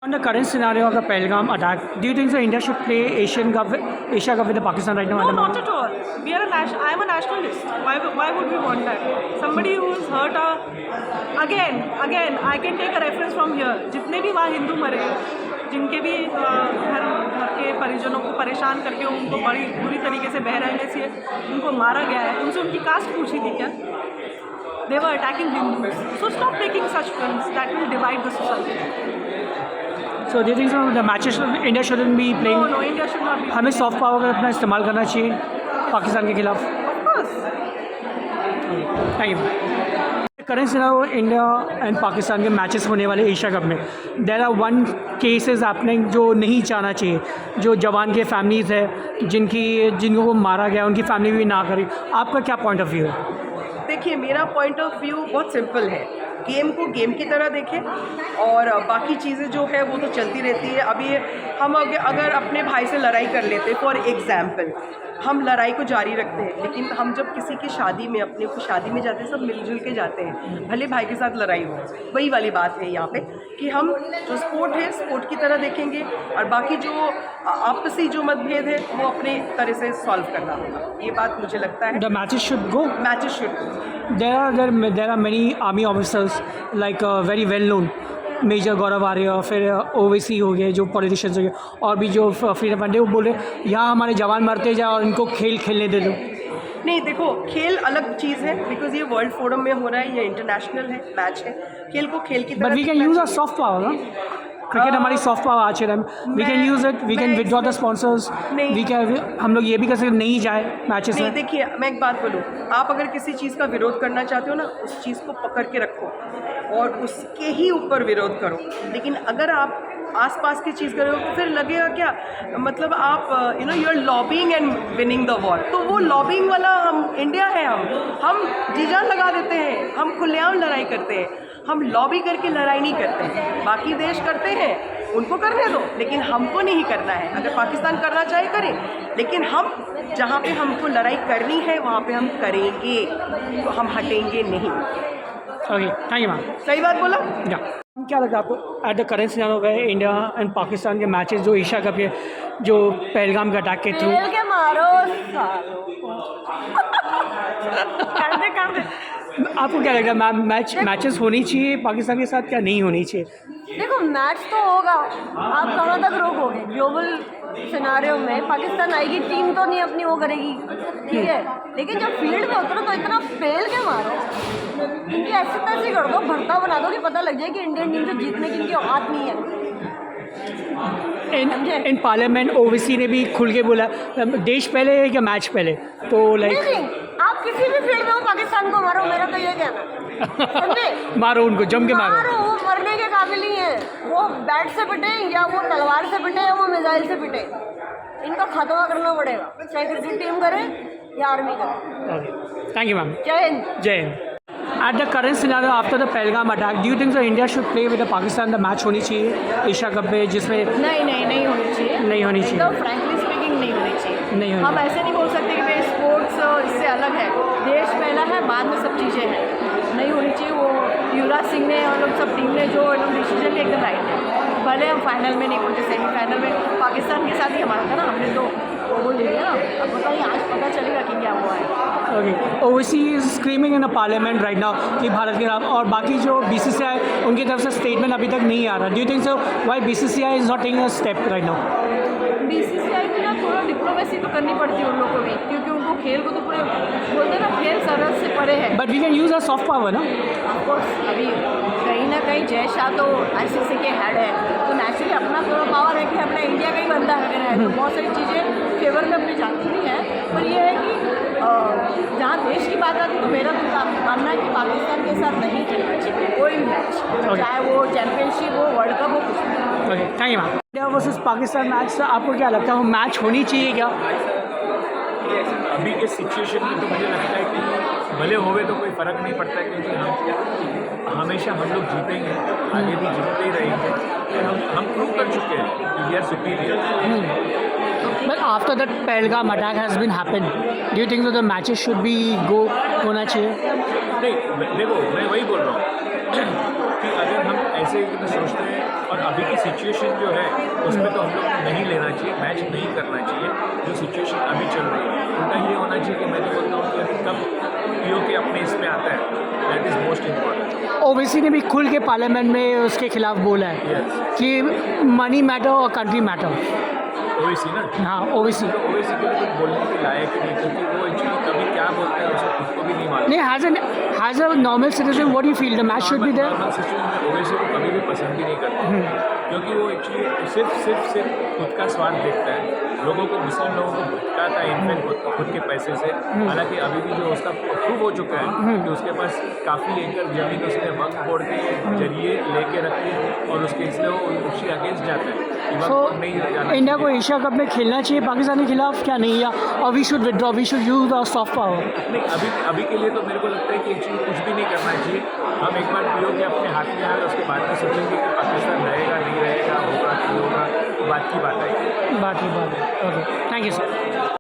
On the current scenario of the Pahalgam attack, do you think so India should play Asia Cup with the Pakistan right now? No, not at all. I am a nationalist. Why would we want that? Somebody who is hurt. Again, I can take a reference from here. जितने भी वहाँ हिंदू मरे, जिनके भी घर के परिजनों को परेशान करके उनको बड़ी बुरी तरीके से बहराने से उनको मारा गया है, उनसे उनकी कास्ट पूछी थी क्या? They were attacking Hindus. So stop taking such films that will divide the society. So do you think so the matches India shouldn't be playing? No, India should not be. हमें soft power का अपना इस्तेमाल करना चाहिए पाकिस्तान के खिलाफ. Of course. Thank you. Current scenario India and Pakistan के matches होने वाले एशिया कप में there are one cases happening जो नहीं चाहना चाहिए, जो जवान के फैमिलीज़ है जिनको मारा गया उनकी फैमिली भी ना करे. आपका क्या पॉइंट ऑफ व्यू है? देखिए, मेरा पॉइंट ऑफ व्यू बहुत सिंपल है. गेम को गेम की तरह देखें और बाकी चीज़ें जो है वो तो चलती रहती है. अभी हम अगर अपने भाई से लड़ाई कर लेते, फॉर एग्ज़ाम्पल, हम लड़ाई को जारी रखते हैं, लेकिन हम जब किसी की शादी में अपने को शादी में जाते हैं सब मिलजुल के जाते हैं, भले भाई के साथ लड़ाई हो. वही वाली बात है यहाँ पे कि हम जो स्पोर्ट है स्पोर्ट की तरह देखेंगे और बाकी जो आपसी जो मतभेद है वो अपने तरह से सॉल्व करना होगा. ये बात मुझे लगता है. The matches should go. Matches should go. There are many army officers like very well known major Gaurav Arya, फिर ओवैसी हो गए जो पॉलिटिशियंस हो गए, और भी जो फ्रीडम फंडे, वो बोले यहाँ हमारे जवान मरते जाए और इनको खेलने दे दो. नहीं, देखो, खेल अलग चीज़ है बिकॉज ये वर्ल्ड फोरम में हो रहा है, ये इंटरनेशनल है, मैच है. खेल को खेल की तरह. But we can use a soft power ना. क्रिकेट हमारी सॉफ्ट पावर आज है. We can use it, we can withdraw the sponsors. We can, हम लोग ये भी कर सकते नहीं जाए मैचेस में. देखिए, मैं एक बात बोलूँ, आप अगर किसी चीज़ का विरोध करना चाहते हो ना, उस चीज़ को पकड़ के रखो और उसके ही ऊपर विरोध करो. लेकिन अगर आप आसपास की चीज़ करो तो फिर लगेगा क्या, मतलब आप you are lobbying and winning the war. तो वो लॉबिंग वाला हम इंडिया है. हम जी जान लगा देते हैं, हम खुलेआम लड़ाई करते हैं. हम लॉबी करके लड़ाई नहीं करते हैं. बाकी देश करते हैं, उनको करने दो, लेकिन हमको नहीं करना है. अगर पाकिस्तान करना चाहे करें, लेकिन हम जहाँ पे हमको लड़ाई करनी है वहाँ पे हम करेंगे, तो हम हटेंगे नहीं. Okay, thank you ma'am. सही बात बोला. या क्या लगता है आपको एट द करेंट सिनेरियो में इंडिया एंड पाकिस्तान के मैचेस जो एशिया कप के जो पहलगाम के अटैक के थ्रू के मारो आपको क्या लगता है मैम, मैचेस होनी चाहिए पाकिस्तान के साथ, क्या नहीं होनी चाहिए? देखो, मैच तो होगा. आप कहाँ तक रोकोगे? ग्लोबल सिनारियो में पाकिस्तान आएगी, टीम तो नहीं अपनी वो करेगी, ठीक है, लेकिन जब फील्ड में उतरो तो इतना फेल के मारो, इनकी ऐसी तैसी कर दो, भरता बना दो कि पता लग जाए कि इंडियन टीम से जीतने की इनकी औकात नहीं है. इन पार्लियामेंट ओवैसी ने भी खुल के बोला देश पहले है क्या मैच पहले. तो लाइक नहीं, आप किसी भी फील्ड में हो पाकिस्तान को मारो, मेरा तो ये कहना. मारो उनको, जम के मारो. वो मरने के काबिल ही है. वो बैट से पिटे या वो तलवार से पिटे या वो मिसाइल से पिटे, इनको खत्म करना पड़ेगा, चाहे क्रिकेट टीम करे या आर्मी करे. Thank you ma'am. जय हिंद. जय Hind. At the current scenario after the Pahalgam attack, do you think so India should play with the Pakistan? The match होनी चाहिए एशिया कप में जिसमें नहीं होनी चाहिए. नहीं होनी चाहिए. एकदम फ्रैंकली स्पीकिंग नहीं होनी चाहिए. नहीं होनी. हम ऐसे नहीं बोल सकते कि भाई स्पोर्ट्स इससे अलग है, देश पहला है, बाद में सब चीज़ें हैं. नहीं होनी चाहिए. वो युवराज सिंह ने और लोग सब टीम ने जो डिसीजन लिया एकदम राइट है. भले हम फाइनल में नहीं पहुँचे, सेमीफाइनल में पाकिस्तान के साथ ही हमारा था ना, हमने तो वो ले लिया. अब बताइए, आज पता चलेगा कि क्या हुआ है. Okay, Owaisi is screaming in a parliament right now कि भारत के खिलाफ, और बाकी जो BCCI उनकी तरफ से स्टेटमेंट अभी तक नहीं आ रहा. Do you think so why BCCI is not taking a step right now? BCCI को ना थोड़ा डिप्लोमेसी तो करनी पड़ती है उन लोगों को भी, क्योंकि उनको खेल को तो पूरे बोलते हैं ना, खेल सरहद से परे है. But we can use a soft power ना. ऑफकोर्स अभी कहीं ना कहीं जय शाह तो ICC के हेड है, तो नेचुरली अपना थोड़ा पावर है कि अपना इंडिया का ही बंदा है, तो बहुत सारी चीज़ें फेवर में अपनी जाती भी हैं. पर ये है कि जहाँ देश की बात आती है तो मेरा तो मानना है कि पाकिस्तान के साथ नहीं खेलना चाहिए कोई भी मैच, चाहे वो चैम्पियनशिप हो, वर्ल्ड कप हो, कुछ भी. Okay, thank you ma'am. India versus Pakistan match, आपको क्या लगता है वो मैच होनी चाहिए क्या? अभी के सिचुएशन में तो मुझे लगता है कि भले होवे तो कोई फ़र्क नहीं पड़ता है, क्योंकि हमेशा हम लोग जीतेंगे, आगे भी जीतते ही रहेंगे. हम प्रूव कर चुके हैं कि we are superior. But after that Pahalgam attack has been happened, do you think that the matches should be होना चाहिए? नहीं, देखो, मैं वही बोल रहा हूँ कि अगर हम ऐसे सोचते हैं और अभी की सिचुएशन जो है उसमें तो हम लोग को नहीं लेना चाहिए, मैच नहीं करना चाहिए। जो सिचुएशन अभी चल रही है उल्टा ये होना चाहिए कि मैं तो बोलता हूँ कि अभी कब पीओके अपने इसमें आता है, that is most important. Owaisi ने भी खुल के पार्लियामेंट में उसके खिलाफ बोला है यस, कि मनी मैटर और कंट्री मैटर। ओवैसी ना, हाँ, ओवैसी तो ओवैसी के लिए कुछ बोलने के लायक ही नहीं, क्योंकि वो एक्चुअली कभी क्या बोलते हैं उसे खुद को भी नहीं मालूम। नहीं, as a normal citizen what you feel the match should be there? Normal situation में ओवैसी को कभी भी पसंद ही नहीं करते, क्योंकि वो एक्चुअली सिर्फ खुद का स्वार्थ देखता है, लोगों को, मुस्लिम लोगों को भटकाता है इनफैक्ट खुद के पैसे से। हालांकि अभी भी जो उसका प्रूव हो चुका है कि उसके पास काफ़ी एकड़ जमीन उसने वक्त बोर्ड के जरिए लेके रखी है और उसके इसलिए वो उसके अगेंस्ट जाता है कि वक्त सो बोर्ड नहीं जाना इंडिया को चाहिए। एशिया कप में खेलना चाहिए पाकिस्तान के खिलाफ क्या नहीं, या और we should withdraw, we should use our soft power? नहीं, अभी के लिए तो मेरे को लगता है कि एक्चुअली कुछ भी नहीं करना चाहिए। हम एक बार पीओ के अपने हाथ में आए, उसके बाद में सोचेंगे कि पाकिस्तान रहेगा नहीं रहेगा, होगा नहीं होगा, तो बात की बात आएगी। बात है। Okay, thank you sir.